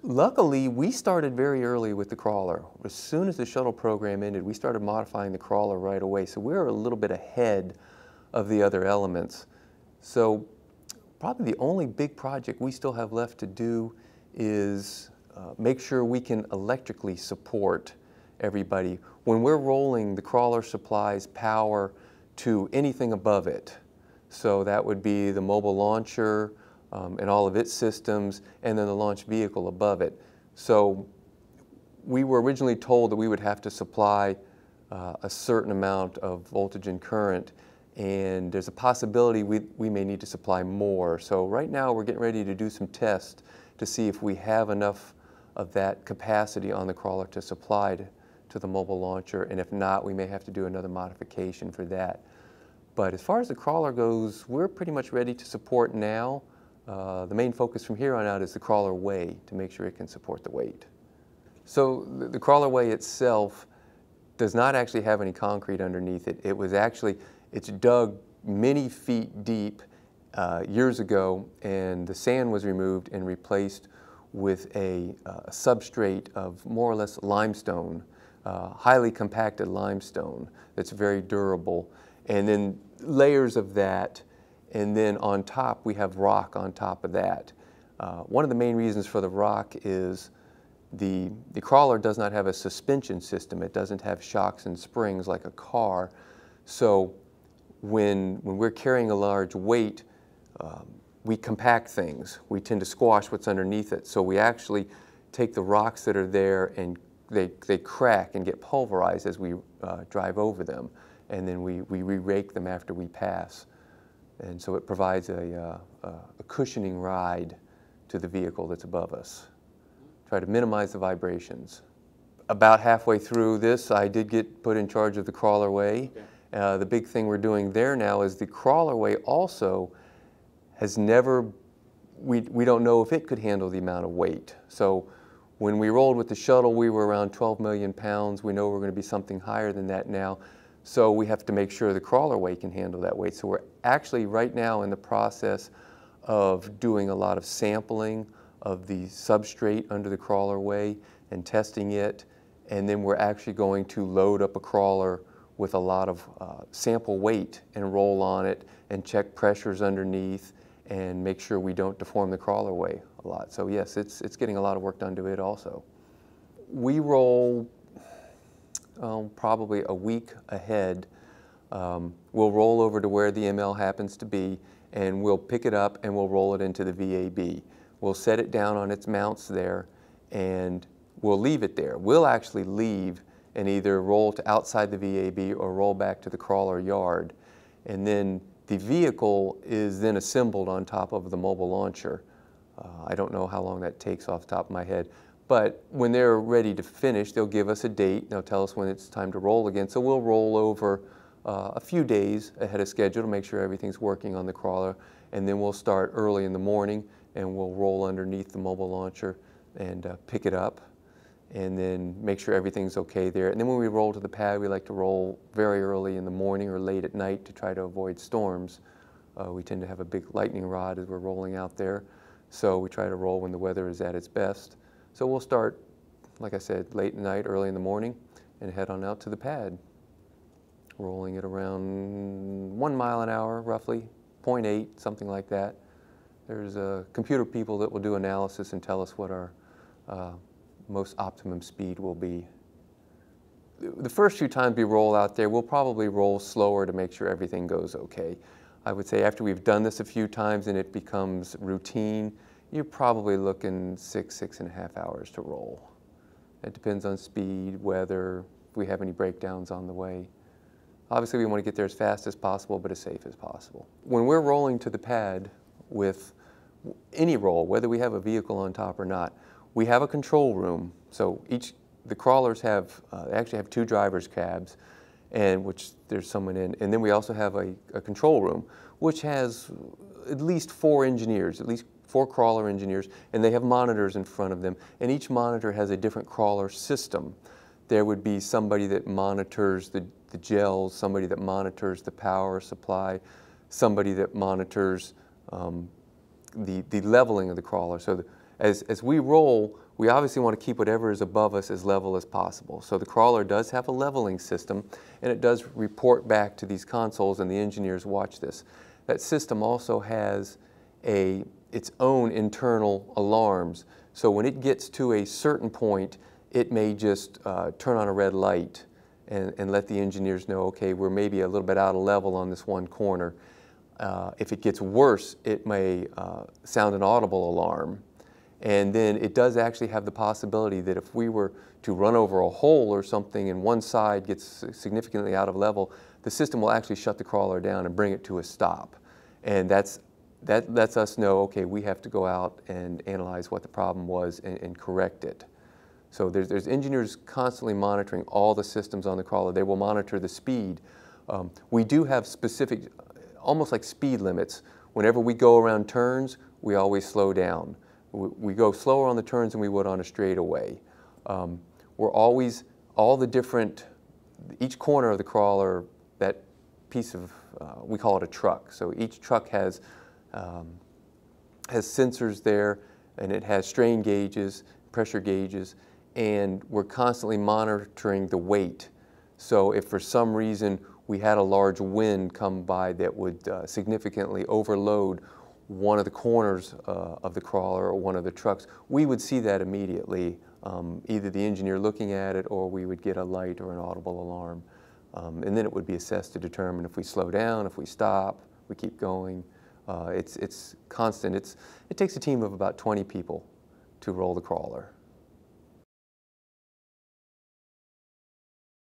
Luckily, we started very early with the crawler. As soon as the shuttle program ended, we started modifying the crawler right away. So we were a little bit ahead of the other elements. So probably the only big project we still have left to do is make sure we can electrically support everybody. When we're rolling, the crawler supplies power to anything above it. So that would be the mobile launcher and all of its systems, and then the launch vehicle above it. So we were originally told that we would have to supply a certain amount of voltage and current, and there's a possibility we may need to supply more. So right now we're getting ready to do some tests to see if we have enough of that capacity on the crawler to supply to the mobile launcher, and if not, we may have to do another modification for that. But as far as the crawler goes, we're pretty much ready to support now. The main focus from here on out is the crawler way, to make sure it can support the weight. So the crawler way itself does not actually have any concrete underneath it. It's dug many feet deep years ago, and the sand was removed and replaced with a substrate of more or less limestone, highly compacted limestone that's very durable. And then layers of that, and then on top we have rock on top of that. One of the main reasons for the rock is the crawler does not have a suspension system. It doesn't have shocks and springs like a car. So when we're carrying a large weight, we compact things. We tend to squash what's underneath it. So we actually take the rocks that are there and they crack and get pulverized as we drive over them. And then we re-rake them after we pass. And so it provides a cushioning ride to the vehicle that's above us. Try to minimize the vibrations. About halfway through this, I did get put in charge of the crawler way. Okay. The big thing we're doing there now is the crawler way also has never, we don't know if it could handle the amount of weight. So when we rolled with the shuttle, we were around 12 million pounds. We know we're going to be something higher than that now. So we have to make sure the crawler way can handle that weight. So we're actually right now in the process of doing a lot of sampling of the substrate under the crawler way and testing it. And then we're actually going to load up a crawler with a lot of sample weight and roll on it and check pressures underneath and make sure we don't deform the crawler way a lot. So yes, it's getting a lot of work done to it also. We roll probably a week ahead. We'll roll over to where the ML happens to be, and we'll pick it up and we'll roll it into the VAB. We'll set it down on its mounts there, and we'll leave it there. We'll actually leave and either roll to outside the VAB or roll back to the crawler yard. And then the vehicle is then assembled on top of the mobile launcher. I don't know how long that takes off the top of my head. But when they're ready to finish, they'll give us a date. They'll tell us when it's time to roll again. So we'll roll over a few days ahead of schedule to make sure everything's working on the crawler. And then we'll start early in the morning and we'll roll underneath the mobile launcher and pick it up and then make sure everything's okay there. And then when we roll to the pad, we like to roll very early in the morning or late at night to try to avoid storms. We tend to have a big lightning rod as we're rolling out there. So we try to roll when the weather is at its best. So we'll start, like I said, late at night, early in the morning, and head on out to the pad, rolling at around 1 mile an hour, roughly, 0.8, something like that. There's computer people that will do analysis and tell us what our most optimum speed will be. The first few times we roll out there, we'll probably roll slower to make sure everything goes okay. I would say after we've done this a few times and it becomes routine, you're probably looking 6.5 hours to roll. It depends on speed, weather, if we have any breakdowns on the way. Obviously we want to get there as fast as possible, but as safe as possible. When we're rolling to the pad with any roll, whether we have a vehicle on top or not, we have a control room. So the crawlers they actually have 2 driver's cabs, and which there's someone in. And then we also have a control room, which has at least 4 engineers, at least 4 crawler engineers, and they have monitors in front of them. And each monitor has a different crawler system. There would be somebody that monitors the gels, somebody that monitors the power supply, somebody that monitors the leveling of the crawler. So as we roll, we obviously want to keep whatever is above us as level as possible. So the crawler does have a leveling system, and it does report back to these consoles, and the engineers watch this. That system also has its own internal alarms. So when it gets to a certain point, it may just turn on a red light and let the engineers know, okay, we're maybe a little bit out of level on this one corner. If it gets worse, it may sound an audible alarm. And then it does actually have the possibility that if we were to run over a hole or something and one side gets significantly out of level, the system will actually shut the crawler down and bring it to a stop. And that lets us know, okay, we have to go out and analyze what the problem was and correct it. So there's engineers constantly monitoring all the systems on the crawler. They will monitor the speed. We do have specific, almost like speed limits. Whenever we go around turns, we always slow down. We go slower on the turns than we would on a straightaway. We're always, each corner of the crawler, that piece of, we call it a truck. So each truck has sensors there, and it has strain gauges, pressure gauges, and we're constantly monitoring the weight. So if for some reason we had a large wind come by that would significantly overload one of the corners of the crawler or one of the trucks, we would see that immediately, either the engineer looking at it or we would get a light or an audible alarm. And then it would be assessed to determine if we slow down, if we stop, we keep going. It's constant. It takes a team of about 20 people to roll the crawler.